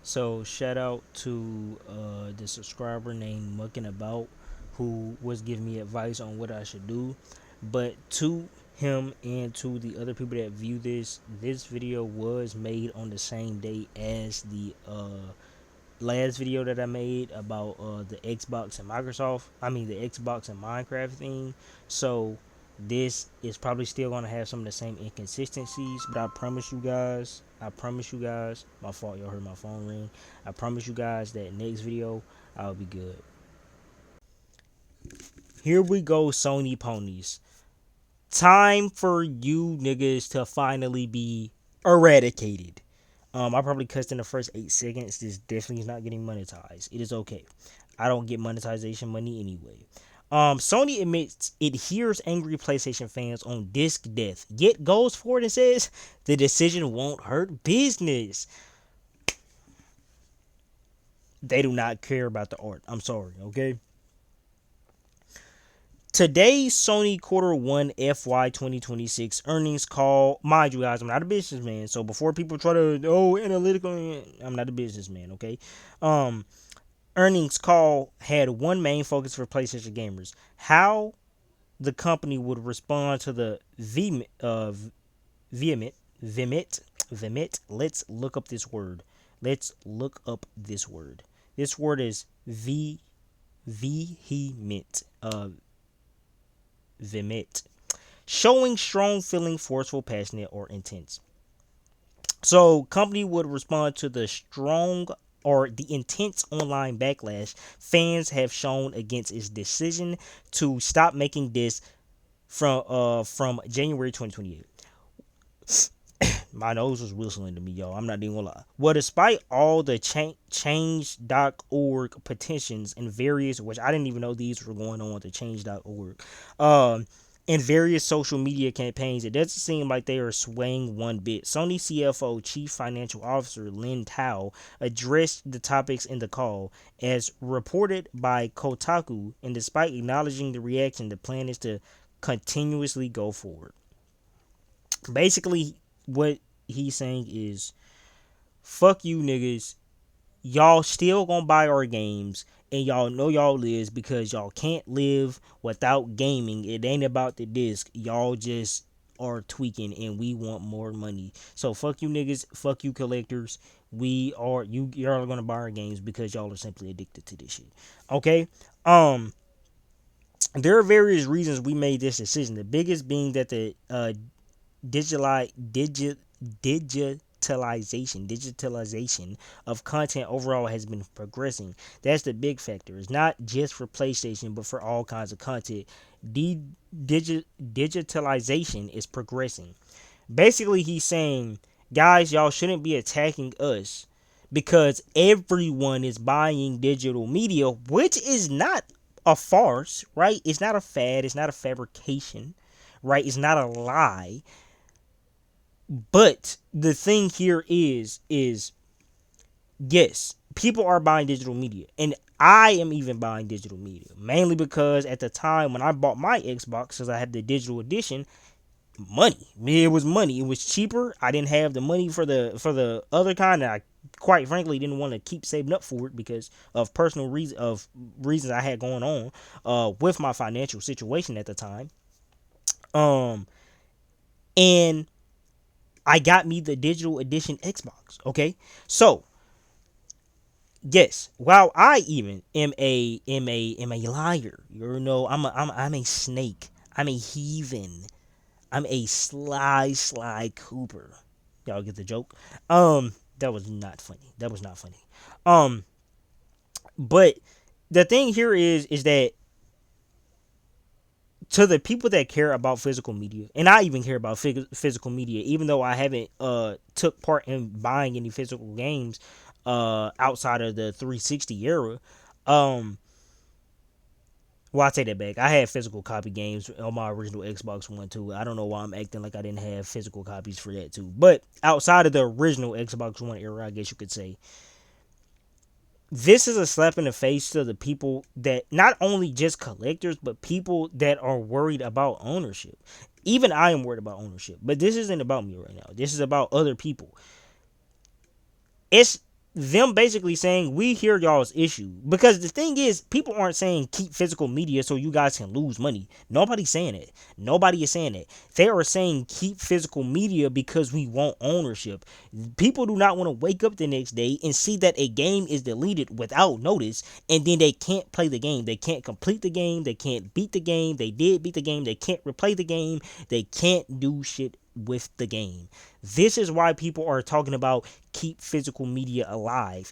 So shout out to the subscriber named Mucking About who was giving me advice on what I should do. But to him and to the other people that view this video was made on the same day as the last video that I made about the Xbox and Microsoft. I mean the Xbox and Minecraft thing. So this is probably still gonna have some of the same inconsistencies, but I promise you guys, my fault, y'all heard my phone ring. I promise you guys that next video I'll be good. Here we go, Sony ponies. Time for you niggas to finally be eradicated. I probably cussed in the first 8 seconds. This definitely is not getting monetized. It is okay. I don't get monetization money anyway. Sony admits it hears angry PlayStation fans on disc death, yet goes forward and says the decision won't hurt business. They do not care about the art. I'm sorry, okay? Today's Sony quarter one FY 2026 earnings call. Mind you guys, I'm not a businessman, so before people try to analytical, I'm not a businessman, okay? Um Earnings call had one main focus for PlayStation gamers: how the company would respond to the vehement, vehement. Let's look up this word. Let's look up this word. This word is vehement. Vehement, showing strong feeling, forceful, passionate, or intense. So, company would respond to the strong or the intense online backlash fans have shown against its decision to stop making this from January 2028. My nose was whistling to me, y'all. I'm not even gonna lie. Well, despite all the change.org petitions and various, which I didn't even know these were going on with the change.org, and various social media campaigns, it doesn't seem like they are swaying one bit. Sony CFO, Chief Financial Officer Lin Tao, addressed the topics in the call, as reported by Kotaku, and despite acknowledging the reaction, the plan is to continuously go forward. Basically, what he's saying is, fuck you niggas. Y'all still gonna buy our games, and y'all know y'all lives because y'all can't live without gaming. It ain't about the disc. Y'all just are tweaking, and we want more money. So fuck you niggas. Fuck you collectors. Y'all are gonna buy our games because y'all are simply addicted to this shit. Okay. Um. There are various reasons we made this decision. The biggest being that the digitali- digi- digitalization of content overall has been progressing. That's the big factor. It's not just for PlayStation, but for all kinds of content. Digitalization is progressing. Basically, he's saying, guys, y'all shouldn't be attacking us because everyone is buying digital media, which is not a farce, right? It's not a fad. It's not a fabrication, right? It's not a lie. But the thing here is yes, people are buying digital media, and I am even buying digital media mainly because at the time when I bought my Xbox, because I had the digital edition, money. It was money. It was cheaper. I didn't have the money for the other kind, and I quite frankly didn't want to keep saving up for it because of personal reasons I had going on with my financial situation at the time. Um, and I got me the digital edition Xbox. Okay, so yes, while I even am a liar, you know, I'm a snake. I'm a heathen. I'm a sly Cooper. Y'all get the joke? That was not funny. That was not funny. Um, but the thing here is that to the people that care about physical media, and I even care about physical media, even though I haven't took part in buying any physical games outside of the 360 era. Um, well, I take that back. I had physical copy games on my original Xbox One too. I don't know why I'm acting like I didn't have physical copies for that too. But outside of the original Xbox One era, I guess you could say this is a slap in the face to the people that not only just collectors, but people that are worried about ownership. Even I am worried about ownership, but this isn't about me right now. This is about other people. It's them basically saying we hear y'all's issue, because the thing is people aren't saying keep physical media so you guys can lose money. Nobody's saying it. Nobody is saying it. They are saying keep physical media because we want ownership. People do not want to wake up the next day and see that a game is deleted without notice, and then they can't play the game, they can't complete the game, they can't beat the game, they did beat the game, they can't replay the game, they can't do shit with the game. This is why people are talking about keep physical media alive.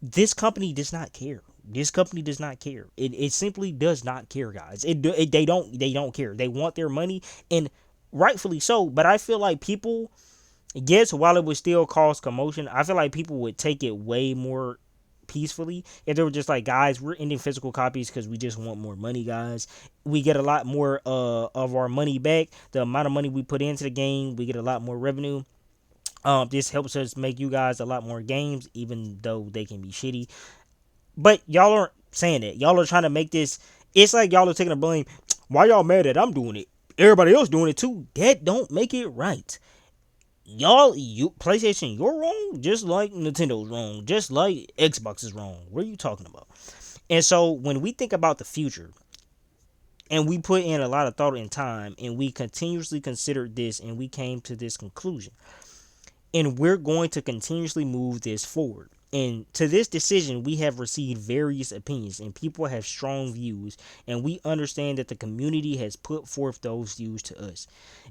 This company does not care. This company does not care. It simply does not care, guys. They don't care. They want their money, and rightfully so. But I feel like people, yes, while it would still cause commotion, I feel like people would take it way more peacefully if they were just like, guys, we're ending physical copies because we just want more money, guys. We get a lot more of our money back. The amount of money we put into the game, we get a lot more revenue. This helps us make you guys a lot more games, even though they can be shitty. But y'all aren't saying that. Y'all are trying to make this. It's like y'all are taking the blame. Why y'all mad that I'm doing it? Everybody else doing it too. That don't make it right. Y'all, you PlayStation, you're wrong. Just like Nintendo's wrong. Just like Xbox is wrong. What are you talking about? And so when we think about the future, and we put in a lot of thought and time, and we continuously considered this, and we came to this conclusion, and we're going to continuously move this forward. And to this decision, we have received various opinions, and people have strong views, and we understand that the community has put forth those views to us.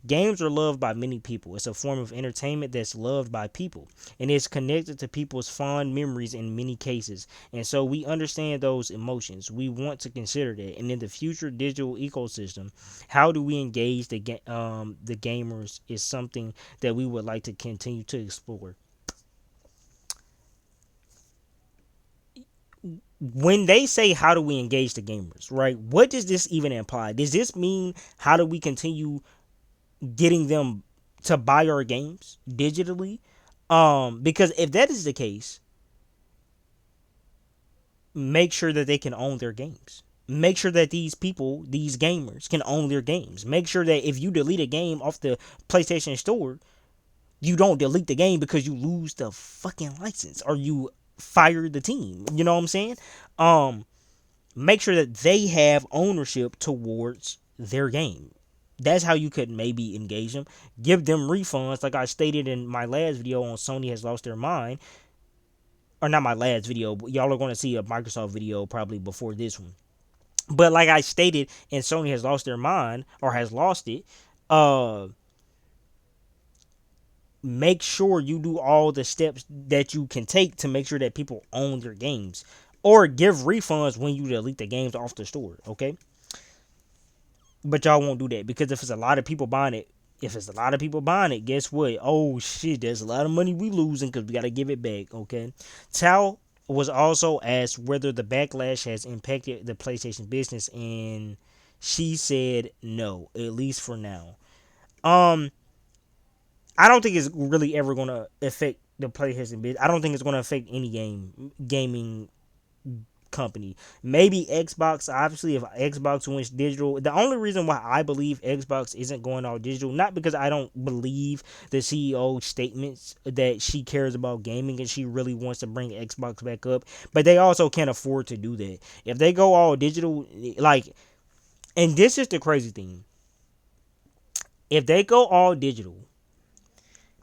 Games are loved by many people. It's a form of entertainment that's loved by people, and it's connected to people's fond memories in many cases. And so we understand those emotions. We want to consider that. And in the future digital ecosystem, how do we engage the gamers is something that we would like to continue to explore. When they say how do we engage the gamers, right? What does this even imply? Does this mean how do we continue getting them to buy our games digitally? Because if that is the case, make sure that they can own their games. Make sure that these people, these gamers, can own their games. Make sure that if you delete a game off the PlayStation Store, you don't delete the game because you lose the fucking license or you fire the team. You know what I'm saying? Um, Make sure that they have ownership towards their game. That's how you could maybe engage them. Give them refunds, like I stated in my last video on Sony has lost their mind. Or not my last video, but y'all are going to see a Microsoft video probably before this one. But like I stated, and Sony has lost their mind or has lost it. Uh, Make sure you do all the steps that you can take to make sure that people own their games, or give refunds when you delete the games off the store. Okay, but y'all won't do that because if it's a lot of people buying it, guess what? Oh shit, there's a lot of money we losing because we gotta give it back. Okay, Tao was also asked whether the backlash has impacted the PlayStation business, and she said no, at least for now. Um, I don't think it's really ever gonna affect the PlayStation business. I don't think it's gonna affect any gaming company. Maybe Xbox. Obviously, if Xbox went digital, the only reason why I believe Xbox isn't going all digital, not because I don't believe the CEO statements that she cares about gaming and she really wants to bring Xbox back up, but they also can't afford to do that. If they go all digital, like, and this is the crazy thing, if they go all digital,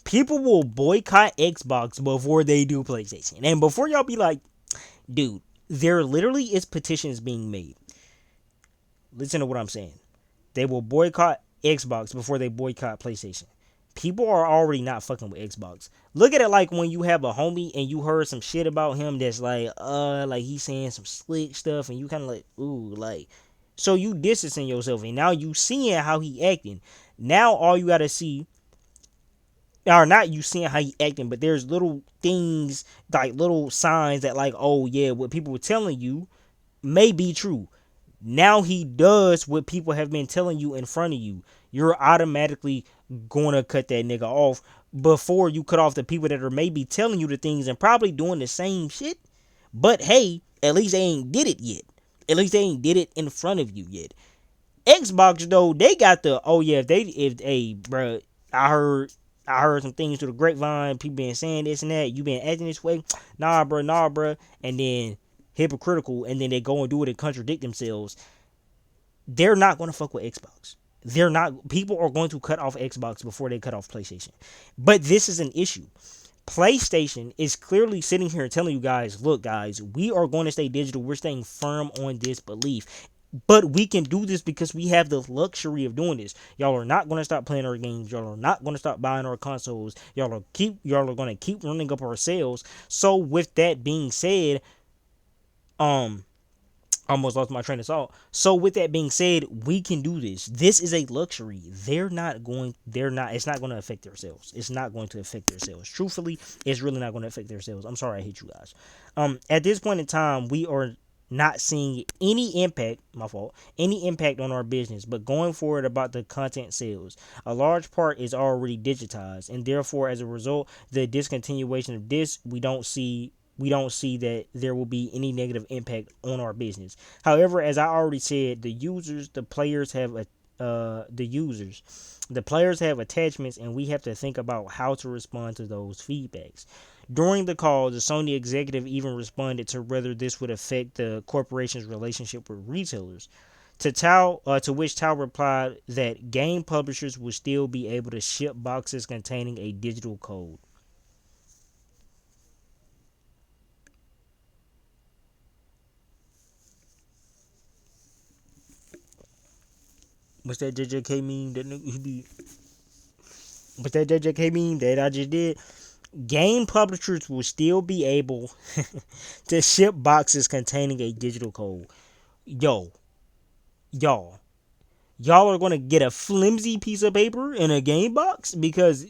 people will boycott Xbox before they do PlayStation. And before y'all be like, dude, there literally is petitions being made. Listen to what I'm saying. They will boycott Xbox before they boycott PlayStation. People are already not fucking with Xbox. Look at it like when you have a homie and you heard some shit about him that's like he's saying some slick stuff and you kind of like, ooh, like, so you distancing yourself and now you seeing how he acting. Now all you gotta see, or not you seeing how he acting, but there's little things, like little signs that like, oh yeah, what people were telling you may be true. Now he does what people have been telling you in front of you. You're automatically gonna cut that nigga off before you cut off the people that are maybe telling you the things and probably doing the same shit. But hey, at least they ain't did it yet. At least they ain't did it in front of you yet. Xbox though, they got the, oh yeah, if hey bruh, I heard I heard some things through the grapevine, people been saying this and that, you been acting this way, nah, bruh, and then hypocritical, and then they go and do it and contradict themselves. They're not going to fuck with Xbox. They're not. People are going to cut off Xbox before they cut off PlayStation. But this is an issue. PlayStation is clearly sitting here telling you guys, look, guys, we are going to stay digital. We're staying firm on this belief. But we can do this because we have the luxury of doing this. Y'all are not going to stop playing our games. Y'all are not going to stop buying our consoles. Y'all are going to keep running up our sales. So with that being said, um almost lost my train of thought. So with that being said, we can do this. This is a luxury. It's not going to affect their sales. It's not going to affect their sales. Truthfully, it's really not going to affect their sales. I'm sorry I hate you guys. At this point in time, we are not seeing any impact, my fault, any impact on our business, but going forward about the content sales, a large part is already digitized, and therefore as a result, the discontinuation of this, we don't see that there will be any negative impact on our business. However, as I already said, the players have attachments, and we have to think about how to respond to those feedbacks. During the call, the Sony executive even responded to whether this would affect the corporation's relationship with retailers. To which Tao replied that game publishers will still be able to ship boxes containing a digital code. What's that JJK meme? What's that JJK meme that I just did? Game publishers will still be able to ship boxes containing a digital code. Yo, y'all, y'all are gonna get a flimsy piece of paper in a game box because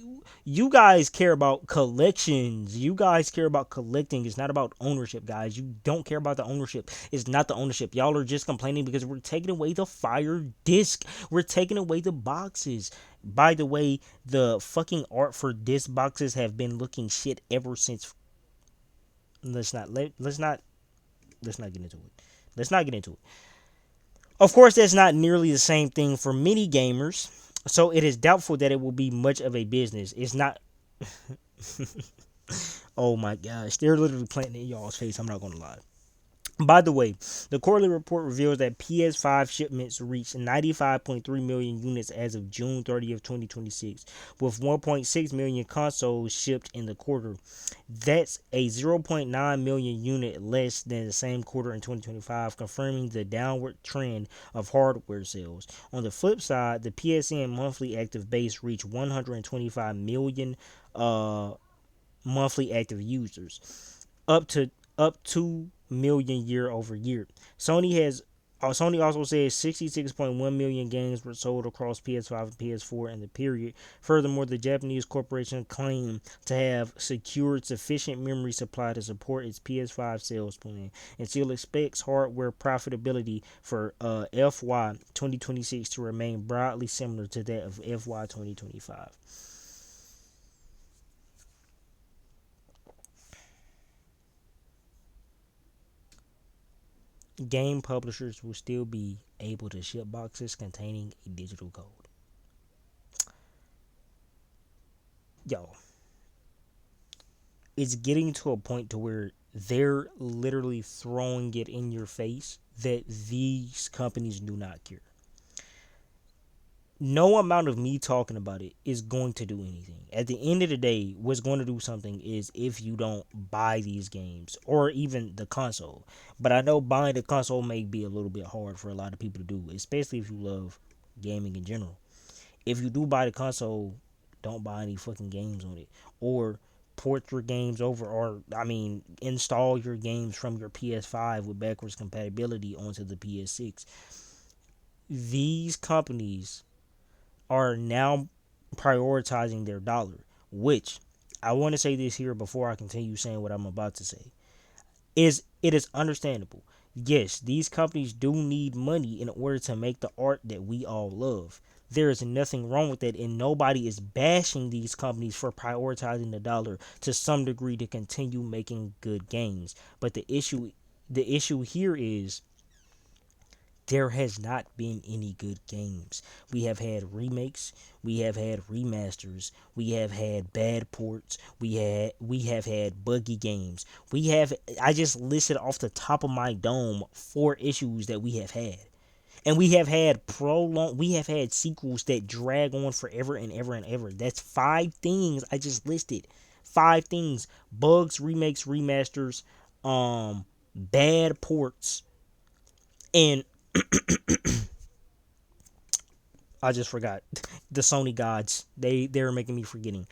you guys care about collections. You guys care about collecting. It's not about ownership, guys. You don't care about the ownership. It's not the ownership. Y'all are just complaining because we're taking away the fire disc. We're taking away the boxes. By the way, the fucking art for disc boxes have been looking shit ever since. Let's not get into it. Let's not get into it. Of course, that's not nearly the same thing for many gamers, so it is doubtful that it will be much of a business. It's not. Oh my gosh, they're literally planting it in y'all's face. I'm not gonna lie. By the way, the quarterly report reveals that PS5 shipments reached 95.3 million units as of June 30th, 2026, with 1.6 million consoles shipped in the quarter. That's a zero point 0.9 million unit less than the same quarter in 2025, confirming the downward trend of hardware sales. On the flip side, the PSN monthly active base reached 125 million monthly active users, up to up 2 million year over year. Sony also says 66.1 million games were sold across PS5 and PS4 in the period. Furthermore, the Japanese corporation claimed to have secured sufficient memory supply to support its PS5 sales plan and still expects hardware profitability for FY 2026 to remain broadly similar to that of FY 2025. Game publishers will still be able to ship boxes containing a digital code. Yo, it's getting to a point to where they're literally throwing it in your face that these companies do not care. No amount of me talking about it is going to do anything. At the end of the day, what's going to do something is if you don't buy these games or even the console. But I know buying the console may be a little bit hard for a lot of people to do, especially if you love gaming in general. If you do buy the console, don't buy any fucking games on it. Or port your games over, or install your games from your PS5 with backwards compatibility onto the PS6. These companies are now prioritizing their dollar, which I want to say this here before I continue saying what I'm about to say. It is understandable. Yes, these companies do need money in order to make the art that we all love. There is nothing wrong with that, and nobody is bashing these companies for prioritizing the dollar to some degree to continue making good games. But the issue here is There has not been any good games. We have had remakes, we have had remasters, we have had bad ports, we have had buggy games. We have I just listed off the top of my dome 4 issues that we have had. And we have had we have had sequels that drag on forever and ever and ever. That's 5 things I just listed. 5 things. Bugs, remakes, remasters, bad ports, and I just forgot the Sony gods. They're making me forgetting.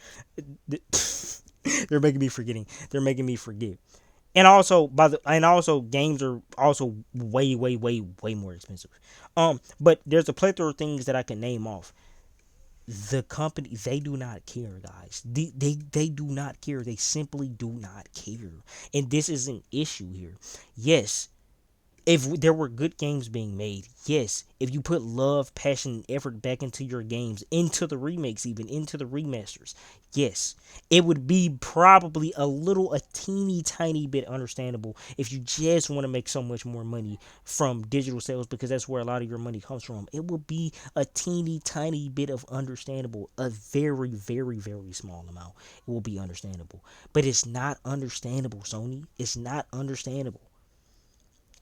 They're making me forgetting. They're making me forget. And also games are also way more expensive. But there's a plethora of things that I can name off. The company, they do not care, guys. They do not care. They simply do not care. And this is an issue here. Yes, if there were good games being made, yes, if you put love, passion, and effort back into your games, into the remakes, even into the remasters, yes, it would be probably a teeny tiny bit understandable if you just want to make so much more money from digital sales because that's where a lot of your money comes from. It will be a teeny tiny bit of understandable, a very small amount. It will be understandable, but it's not understandable, Sony. It's not understandable.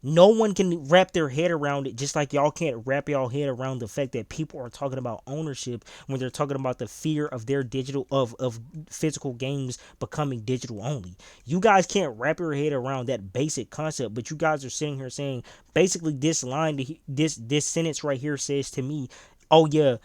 No one can wrap their head around it, just like y'all can't wrap y'all head around the fact that people are talking about ownership when they're talking about the fear of their digital of physical games becoming digital only. You guys can't wrap your head around that basic concept, but you guys are sitting here saying basically this line, this sentence right here says to me, oh yeah,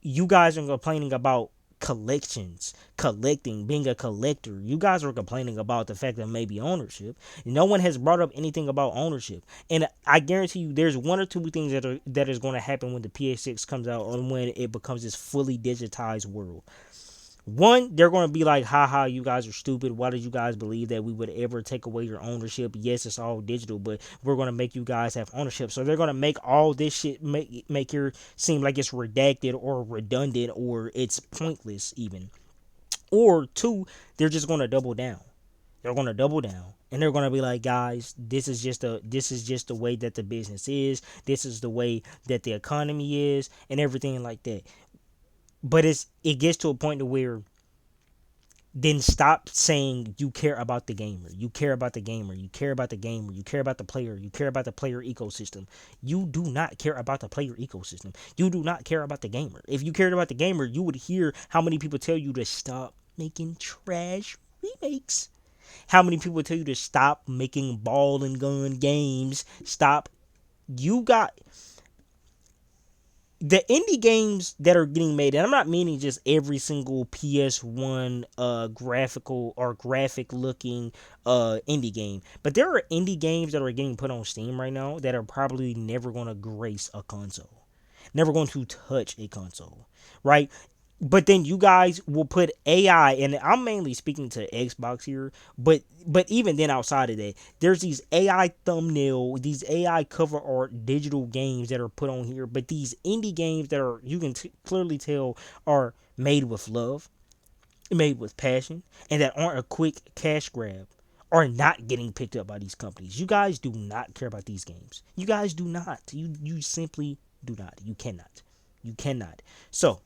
you guys are complaining about collections, collecting, being a collector. You guys are complaining about the fact that maybe ownership. No one has brought up anything about ownership. And I guarantee you there's 1 or 2 things that is going to happen when the PS6 comes out and when it becomes this fully digitized world. One, they're going to be like, haha, you guys are stupid. Why did you guys believe that we would ever take away your ownership? Yes, it's all digital, but we're going to make you guys have ownership. So they're going to make all this shit make your seem like it's redacted or redundant or it's pointless even. Or two, they're just going to double down. They're going to double down. And they're going to be like, guys, this is just the way that the business is. This is the way that the economy is and everything like that. But it gets to a point to where then stop saying you care about the gamer. You care about the gamer. You care about the gamer. You care about the player. You care about the player ecosystem. You do not care about the player ecosystem. You do not care about the gamer. If you cared about the gamer, you would hear how many people tell you to stop making trash remakes. How many people tell you to stop making ball and gun games. Stop. You got the indie games that are getting made, and I'm not meaning just every single PS1 graphical or graphic looking indie game, but there are indie games that are getting put on Steam right now that are probably never going to grace a console, never going to touch a console, right? But then you guys will put AI, and I'm mainly speaking to Xbox here, but even then outside of that, there's these AI thumbnail, these AI cover art digital games that are put on here, but these indie games that are you can clearly tell are made with love, made with passion, and that aren't a quick cash grab are not getting picked up by these companies. You guys do not care about these games. You guys do not. You simply do not. You cannot. You cannot. So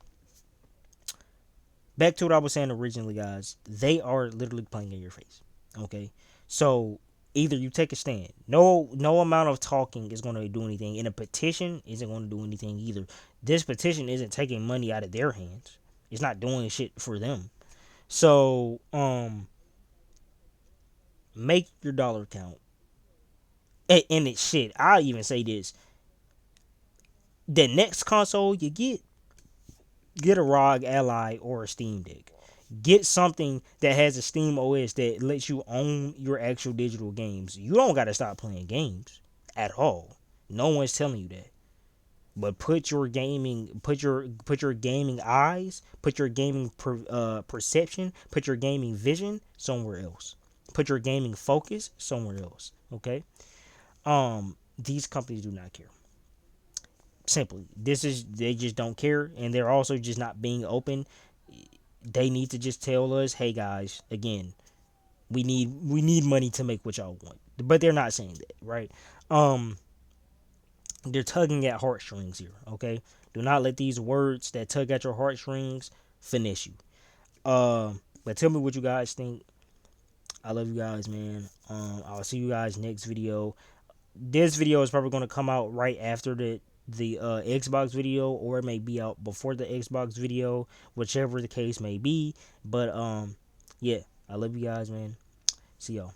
back to what I was saying originally, guys. They are literally playing in your face. Okay, so either you take a stand. No amount of talking is going to do anything, and a petition isn't going to do anything either. This petition isn't taking money out of their hands. It's not doing shit for them. So make your dollar count. And it's shit. I'll even say this: the next console you get a ROG Ally or a Steam Deck. Get something that has a Steam OS that lets you own your actual digital games. You don't got to stop playing games at all. No one's telling you that. But put your gaming eyes, put your gaming perception, put your gaming vision somewhere else. Put your gaming focus somewhere else. Okay. These companies do not care. Simply, this is they just don't care, and they're also just not being open. They need to just tell us, hey guys, again, we need money to make what y'all want, but they're not saying that, right? um they're tugging at heartstrings here. Okay, do not let these words that tug at your heartstrings finesse you. But tell me what you guys think. I love you guys, man. I'll see you guys next video. This video is probably going to come out right after the Xbox video, or it may be out before the Xbox video, whichever the case may be. But yeah, I love you guys, man. See y'all.